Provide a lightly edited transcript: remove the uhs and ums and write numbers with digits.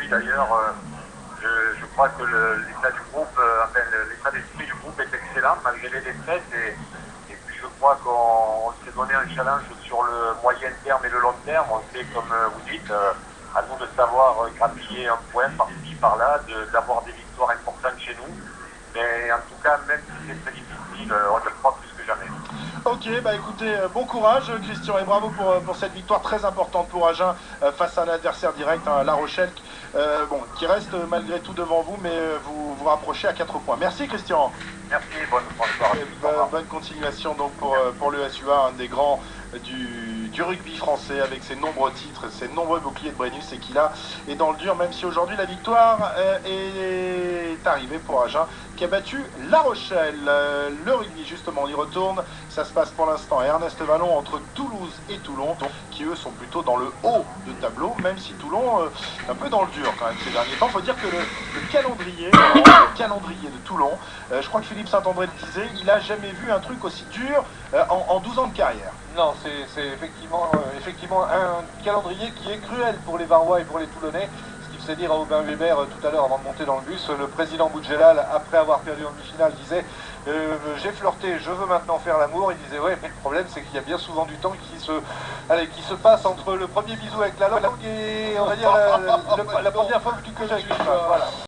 aujourd'hui d'ailleurs. Je crois que l'état du groupe, l'état d'esprit du groupe est excellent malgré les défaites et puis je crois qu'on s'est donné un challenge sur le moyen terme et le long terme. On sait, comme vous dites, à nous de savoir grappiller un point par-ci par-là, d'avoir des victoires importantes chez nous. Mais en tout cas, même si c'est très difficile, on le croit plus que jamais. Ok, bah écoutez, bon courage Christian et bravo pour cette victoire très importante pour Agen face à un adversaire direct, La Rochelle, qui reste malgré tout devant vous, mais vous vous rapprochez à 4 points. Merci Christian. Merci, bonne soirée. Bonne continuation donc pour le SUA, un des grands du rugby français avec ses nombreux titres, ses nombreux boucliers de Brennus et qu'il a est dans le dur, même si aujourd'hui la victoire est arrivée pour Agen qui a battu La Rochelle. Le rugby justement, on y retourne, ça se passe pour l'instant à Ernest Vallon entre Toulouse et Toulon, qui eux sont plutôt dans le haut de tableau, même si Toulon est un peu dans le dur quand même ces derniers temps. Il faut dire que le calendrier de Toulon, je crois que Philippe Saint-André le disait, il a jamais vu un truc aussi dur en 12 ans de carrière. Non, c'est effectivement un calendrier qui est cruel pour les Varois et pour les Toulonnais. Ce qu'il faisait dire à Aubin Weber tout à l'heure avant de monter dans le bus, le président Boudjelal, après avoir perdu en demi-finale, disait j'ai flirté, je veux maintenant faire l'amour. Il disait ouais, mais le problème c'est qu'il y a bien souvent du temps qui se passe entre le premier bisou avec la langue et on va dire la première fois que tu connais. Voilà.